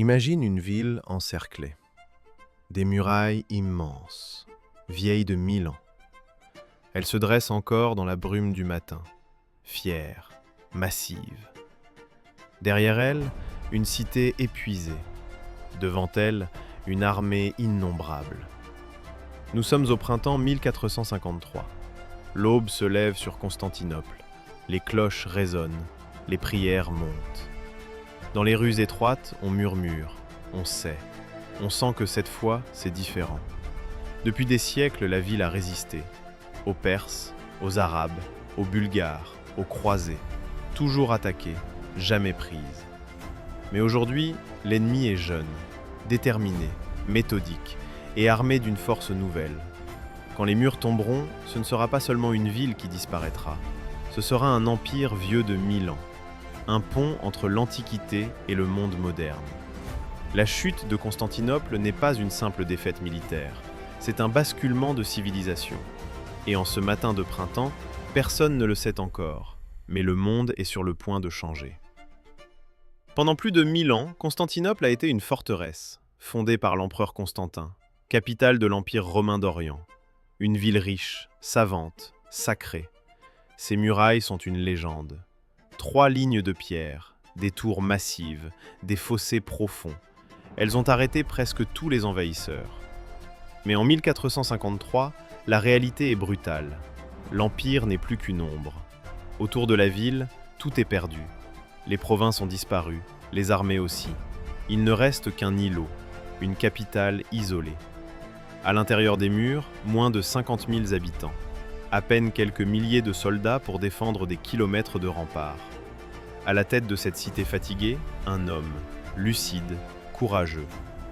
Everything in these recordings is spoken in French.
Imagine une ville encerclée, des murailles immenses, vieilles de 1000 ans. Elle se dresse encore dans la brume du matin, fière, massive. Derrière elle, une cité épuisée. Devant elle, une armée innombrable. Nous sommes au printemps 1453. L'aube se lève sur Constantinople. Les cloches résonnent, les prières montent. Dans les rues étroites, on murmure, on sait. On sent que cette fois, c'est différent. Depuis des siècles, la ville a résisté. Aux Perses, aux Arabes, aux Bulgares, aux croisés. Toujours attaquée, jamais prise. Mais aujourd'hui, l'ennemi est jeune, déterminé, méthodique et armé d'une force nouvelle. Quand les murs tomberont, ce ne sera pas seulement une ville qui disparaîtra. Ce sera un empire vieux de 1000 ans. Un pont entre l'Antiquité et le monde moderne. La chute de Constantinople n'est pas une simple défaite militaire, c'est un basculement de civilisation. Et en ce matin de printemps, personne ne le sait encore, mais le monde est sur le point de changer. Pendant plus de 1000 ans, Constantinople a été une forteresse, fondée par l'empereur Constantin, capitale de l'Empire romain d'Orient. Une ville riche, savante, sacrée. Ses murailles sont une légende. 3 lignes de pierre, des tours massives, des fossés profonds. Elles ont arrêté presque tous les envahisseurs. Mais en 1453, la réalité est brutale. L'Empire n'est plus qu'une ombre. Autour de la ville, tout est perdu. Les provinces ont disparu, les armées aussi. Il ne reste qu'un îlot, une capitale isolée. À l'intérieur des murs, moins de 50 000 habitants. À peine quelques milliers de soldats pour défendre des kilomètres de remparts. À la tête de cette cité fatiguée, un homme, lucide, courageux,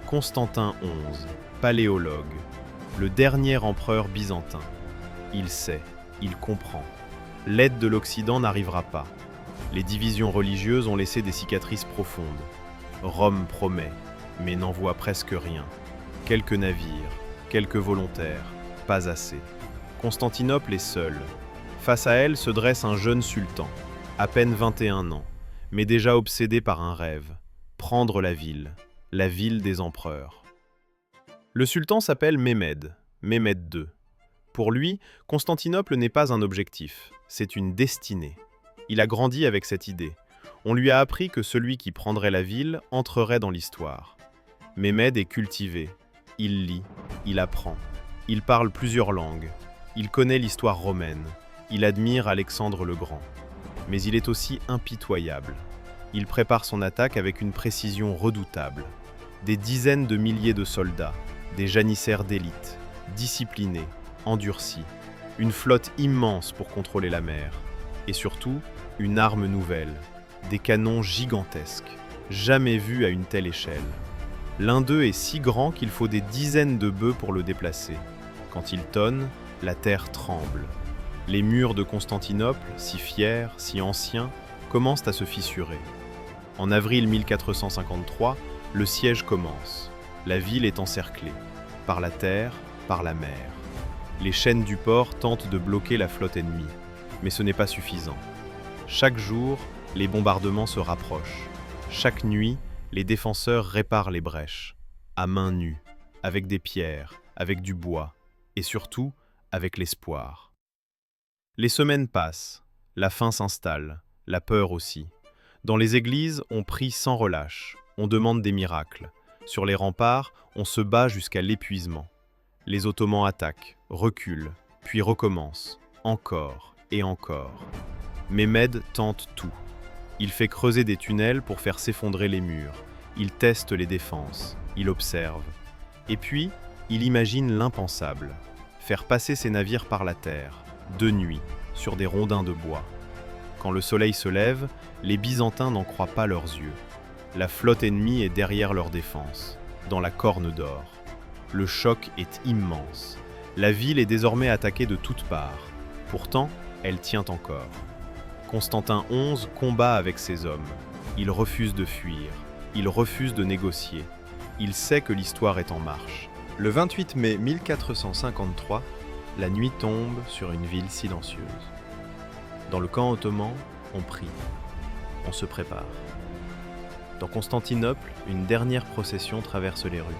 Constantin XI, paléologue, le dernier empereur byzantin. Il sait, il comprend. L'aide de l'Occident n'arrivera pas. Les divisions religieuses ont laissé des cicatrices profondes. Rome promet, mais n'envoie presque rien. Quelques navires, quelques volontaires, pas assez. Constantinople est seule. Face à elle se dresse un jeune sultan, à peine 21 ans, mais déjà obsédé par un rêve, prendre la ville des empereurs. Le sultan s'appelle Mehmed II. Pour lui, Constantinople n'est pas un objectif, c'est une destinée. Il a grandi avec cette idée. On lui a appris que celui qui prendrait la ville entrerait dans l'histoire. Mehmed est cultivé, il lit, il apprend, il parle plusieurs langues. Il connaît l'histoire romaine, il admire Alexandre le Grand. Mais il est aussi impitoyable. Il prépare son attaque avec une précision redoutable. Des dizaines de milliers de soldats, des janissaires d'élite, disciplinés, endurcis. Une flotte immense pour contrôler la mer. Et surtout, une arme nouvelle, des canons gigantesques, jamais vus à une telle échelle. L'un d'eux est si grand qu'il faut des dizaines de bœufs pour le déplacer. Quand il tonne, la terre tremble. Les murs de Constantinople, si fiers, si anciens, commencent à se fissurer. En avril 1453, le siège commence. La ville est encerclée, par la terre, par la mer. Les chaînes du port tentent de bloquer la flotte ennemie, mais ce n'est pas suffisant. Chaque jour, les bombardements se rapprochent. Chaque nuit, les défenseurs réparent les brèches, à main nue, avec des pierres, avec du bois, et surtout, avec l'espoir. Les semaines passent, la faim s'installe, la peur aussi. Dans les églises, on prie sans relâche, on demande des miracles. Sur les remparts, on se bat jusqu'à l'épuisement. Les Ottomans attaquent, reculent, puis recommencent, encore et encore. Mehmed tente tout. Il fait creuser des tunnels pour faire s'effondrer les murs. Il teste les défenses, il observe. Et puis, il imagine l'impensable. Faire passer ses navires par la terre, de nuit, sur des rondins de bois. Quand le soleil se lève, les Byzantins n'en croient pas leurs yeux. La flotte ennemie est derrière leur défense, dans la Corne d'Or. Le choc est immense. La ville est désormais attaquée de toutes parts. Pourtant, elle tient encore. Constantin XI combat avec ses hommes. Il refuse de fuir. Il refuse de négocier. Il sait que l'histoire est en marche. Le 28 mai 1453, la nuit tombe sur une ville silencieuse. Dans le camp ottoman, on prie, on se prépare. Dans Constantinople, une dernière procession traverse les rues.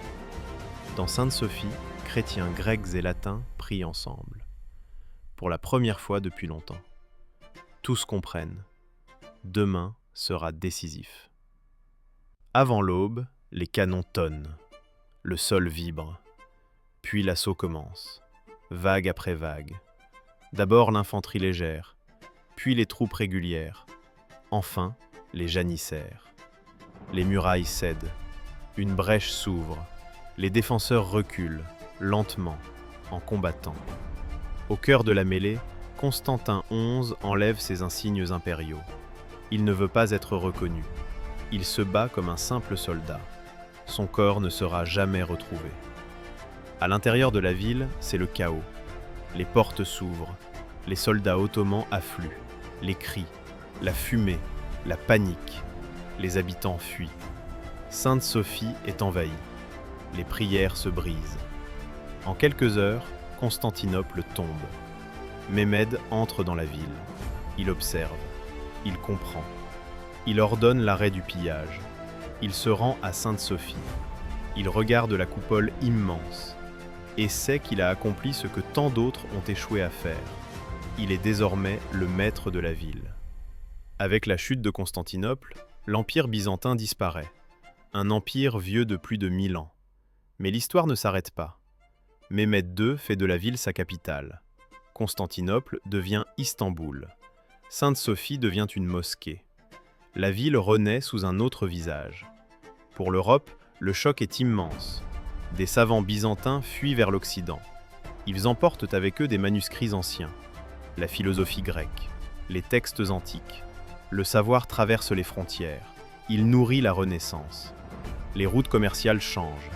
Dans Sainte-Sophie, chrétiens grecs et latins prient ensemble. Pour la première fois depuis longtemps. Tous comprennent. Demain sera décisif. Avant l'aube, les canons tonnent. Le sol vibre. Puis l'assaut commence. Vague après vague. D'abord l'infanterie légère, puis les troupes régulières. Enfin, les janissaires. Les murailles cèdent. Une brèche s'ouvre. Les défenseurs reculent, lentement, en combattant. Au cœur de la mêlée, Constantin XI enlève ses insignes impériaux. Il ne veut pas être reconnu. Il se bat comme un simple soldat. Son corps ne sera jamais retrouvé. À l'intérieur de la ville, c'est le chaos. Les portes s'ouvrent. Les soldats ottomans affluent. Les cris, la fumée, la panique. Les habitants fuient. Sainte-Sophie est envahie. Les prières se brisent. En quelques heures, Constantinople tombe. Mehmed entre dans la ville. Il observe. Il comprend. Il ordonne l'arrêt du pillage. Il se rend à Sainte-Sophie. Il regarde la coupole immense et sait qu'il a accompli ce que tant d'autres ont échoué à faire. Il est désormais le maître de la ville. Avec la chute de Constantinople, l'Empire byzantin disparaît. Un empire vieux de plus de 1000 ans. Mais l'histoire ne s'arrête pas. Mehmed II fait de la ville sa capitale. Constantinople devient Istanbul. Sainte-Sophie devient une mosquée. La ville renaît sous un autre visage. Pour l'Europe, le choc est immense. Des savants byzantins fuient vers l'Occident. Ils emportent avec eux des manuscrits anciens, la philosophie grecque, les textes antiques. Le savoir traverse les frontières. Il nourrit la Renaissance. Les routes commerciales changent.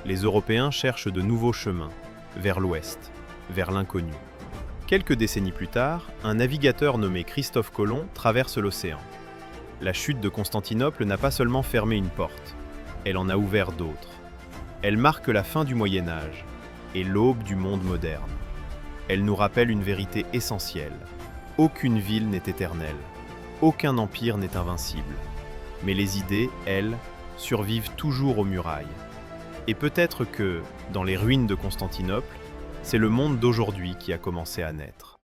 Les Européens cherchent de nouveaux chemins, vers l'Ouest, vers l'inconnu. Quelques décennies plus tard, un navigateur nommé Christophe Colomb traverse l'océan. La chute de Constantinople n'a pas seulement fermé une porte, elle en a ouvert d'autres. Elle marque la fin du Moyen-Âge et l'aube du monde moderne. Elle nous rappelle une vérité essentielle. Aucune ville n'est éternelle, aucun empire n'est invincible. Mais les idées, elles, survivent toujours aux murailles. Et peut-être que, dans les ruines de Constantinople, c'est le monde d'aujourd'hui qui a commencé à naître.